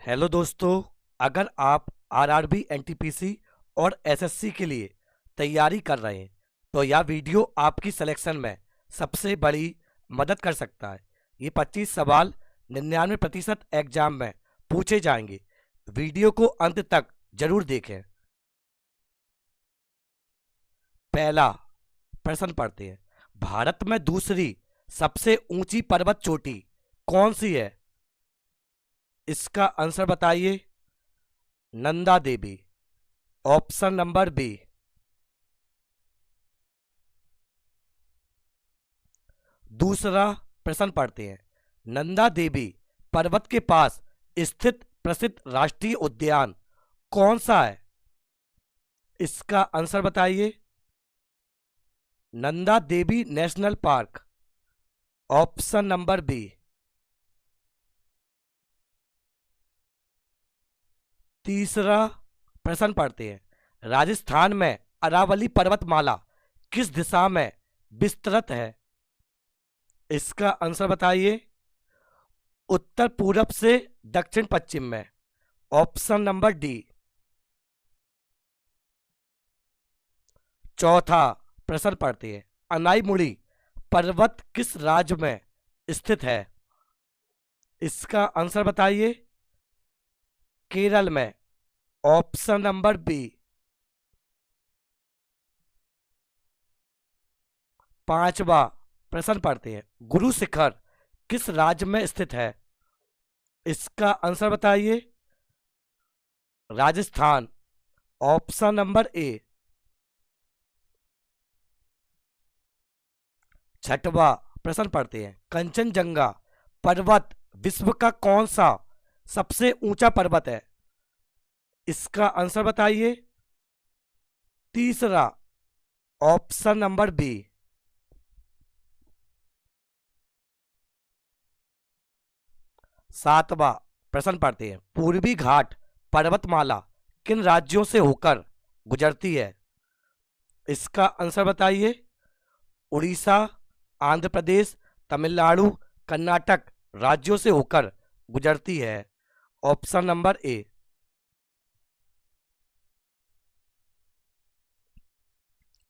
Hello दोस्तों। अगर आप आरआरबी एनटीपीसी और एसएससी के लिए तैयारी कर रहे हैं तो यह वीडियो आपकी सिलेक्शन में सबसे बड़ी मदद कर सकता है। ये 25 सवाल 99% एग्जाम में पूछे जाएंगे। वीडियो को अंत तक जरूर देखें। पहला प्रश्न पढ़ते हैं। भारत में दूसरी सबसे ऊंची पर्वत चोटी कौन सी है? इसका आंसर बताइए। Nanda Devi. Option number B. दूसरा प्रश्न पढ़ते हैं। नंदा देवी पर्वत के पास स्थित प्रसिद्ध राष्ट्रीय उद्यान कौन सा है? इसका आंसर बताइए। Nanda Devi national park. Option number B. तीसरा प्रश्न पढ़ते हैं। राजस्थान में अरावली पर्वतमाला किस दिशा में विस्तृत है? इसका आंसर बताइए। उत्तर पूरब से दक्षिण पश्चिम में। Option number D. चौथा प्रश्न पढ़ते हैं। अनाईमुड़ी पर्वत किस राज्य में स्थित है? इसका आंसर बताइए। केरल में। Option number B. पांचवा प्रश्न पढ़ते हैं। गुरु शिखर किस राज्य में स्थित है? इसका आंसर बताइए। राजस्थान। Option number A. छठवा प्रश्न पढ़ते हैं। कंचनजंगा पर्वत विश्व का कौन सा सबसे ऊंचा पर्वत है? इसका आंसर बताइए। तीसरा। Option number B. सातवां प्रश्न पढ़ते हैं। पूर्वी घाट पर्वतमाला किन राज्यों से होकर गुजरती है? इसका आंसर बताइए। उड़ीसा, आंध्र प्रदेश, तमिलनाडु, कर्नाटक राज्यों से होकर गुजरती है। ऑप्शन नंबर ए।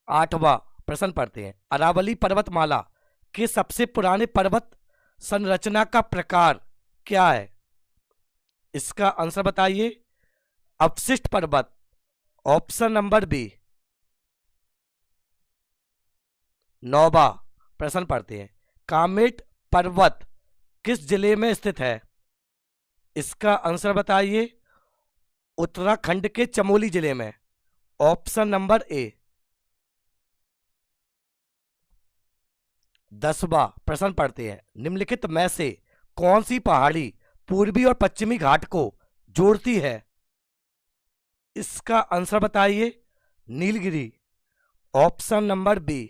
आठवां प्रश्न पढ़ते हैं। अरावली पर्वतमाला के सबसे पुराने पर्वत संरचना का प्रकार क्या है? इसका आंसर बताइए। अवशिष्ट पर्वत। Option number B. नौवां प्रश्न पढ़ते हैं। कामेट पर्वत किस जिले में स्थित है? इसका आंसर बताइए। उत्तराखंड के चमोली जिले में। ऑप्शन नंबर ए। 10वां प्रश्न पढ़ते हैं। निम्नलिखित में से कौन सी पहाड़ी पूर्वी और पश्चिमी घाट को जोड़ती है? इसका आंसर बताइए। नीलगिरी। Option number B.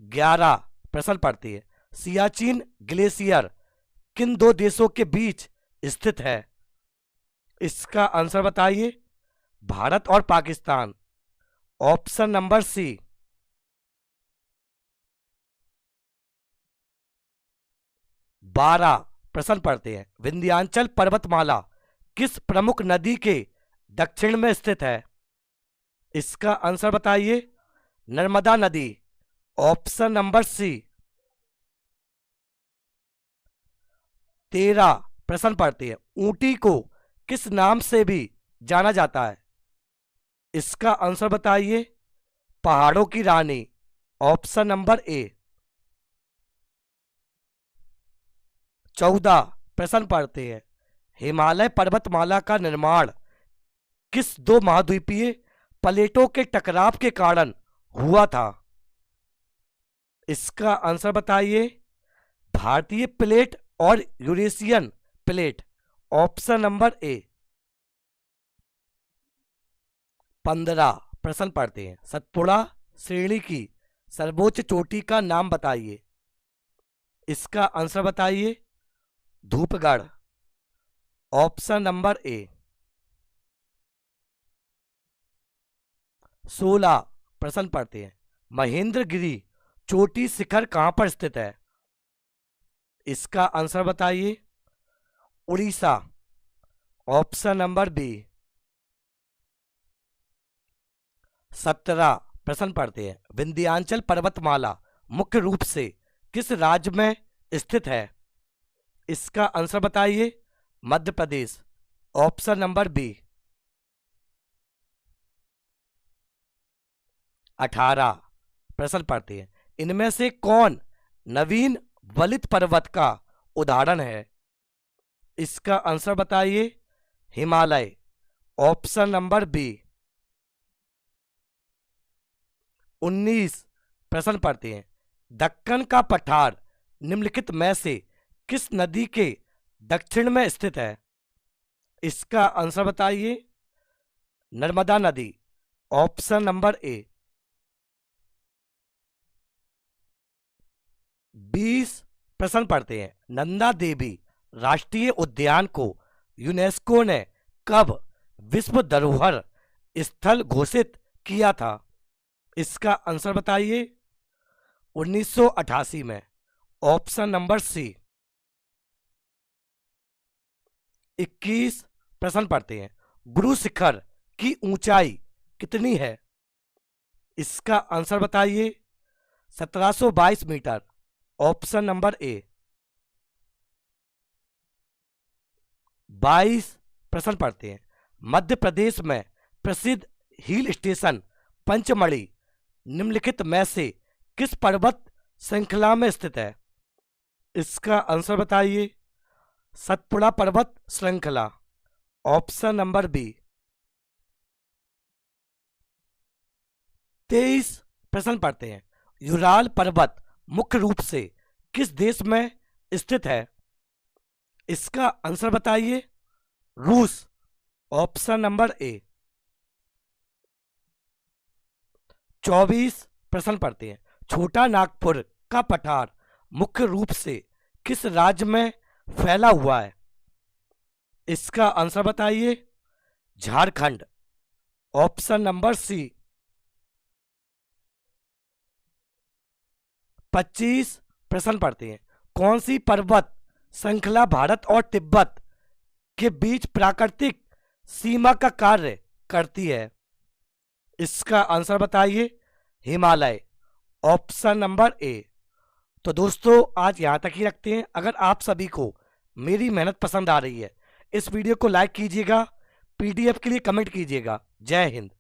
11 प्रश्न पढ़ते हैं। सियाचिन ग्लेशियर किन दो देशों के बीच स्थित है? इसका आंसर बताइए। भारत और पाकिस्तान। Option number C. 12 प्रश्न पढ़ते हैं। विंध्याचल पर्वतमाला किस प्रमुख नदी के दक्षिण में स्थित है? इसका आंसर बताइए। नर्मदा नदी। Option number C. 13 प्रश्न पढ़ते हैं। ऊंटी को किस नाम से भी जाना जाता है? इसका आंसर बताइए। पहाड़ों की रानी। ऑप्शन नंबर ए। 14 प्रश्न पढ़ते हैं। हिमालय पर्वतमाला का निर्माण किस दो महाद्वीपीय प्लेटों के टकराव के कारण हुआ था? इसका आंसर बताइए। भारतीय प्लेट और यूरेशियन प्लेट। ऑप्शन नंबर ए। 15 प्रश्न पढ़ते हैं। सतपुड़ा श्रेणी की सर्वोच्च चोटी का नाम बताइए। इसका आंसर बताइए। धूपगढ़। ऑप्शन नंबर ए। 16 प्रश्न पढ़ते हैं। महेंद्रगिरी चोटी शिखर कहां पर स्थित है? इसका आंसर बताइए। उड़ीसा। Option number B. 17 प्रश्न पढ़ते हैं। विंध्याचल पर्वतमाला मुख्य रूप से किस राज्य में स्थित है? इसका आंसर बताइए। Madhya Pradesh. Option number B. 18 प्रश्न पढ़ते हैं। इनमें से कौन नवीन वलित पर्वत का उदाहरण है? इसका आंसर बताइए। हिमालय। Option number B. 19 प्रश्न पढ़ते हैं। दक्कन का पठार निम्नलिखित में से किस नदी के दक्षिण में स्थित है? इसका आंसर बताइए। नर्मदा नदी। ऑप्शन नंबर ए। 20 प्रश्न पढ़ते हैं। नंदा देवी राष्ट्रीय उद्यान को यूनेस्को ने कब विश्व धरोहर स्थल घोषित किया था? इसका आंसर बताइए। 1988 में। Option number C. 21 प्रश्न पढ़ते हैं। गुरु शिखर की ऊंचाई कितनी है? इसका आंसर बताइए। 1722 मीटर। ऑप्शन नंबर ए। 22 प्रश्न पढ़ते हैं। मध्य प्रदेश में प्रसिद्ध हिल स्टेशन पंचमढ़ी निम्नलिखित में से किस पर्वत श्रृंखला में स्थित है? इसका आंसर बताइए। सतपुड़ा पर्वत श्रृंखला। Option number B. 23 प्रश्न पढ़ते हैं। यूराल पर्वत मुख्य रूप से किस देश में स्थित है? इसका आंसर बताइए। रूस। ऑप्शन नंबर ए। 24 प्रश्न पढ़ते हैं। छोटा नागपुर का पठार मुख्य रूप से किस राज्य में फैला हुआ है? इसका आंसर बताइए। झारखंड। Option number C. 25 प्रश्न पढ़ते हैं। कौन सी पर्वत श्रृंखला भारत और तिब्बत के बीच प्राकृतिक सीमा का कार्य करती है? इसका आंसर बताइए। हिमालय। Option number A. तो दोस्तों आज यहां तक ही रखते हैं। अगर आप सभी को मेरी मेहनत पसंद आ रही है, इस वीडियो को लाइक कीजिएगा, पीडीएफ के लिए कमेंट कीजिएगा। जय हिंद।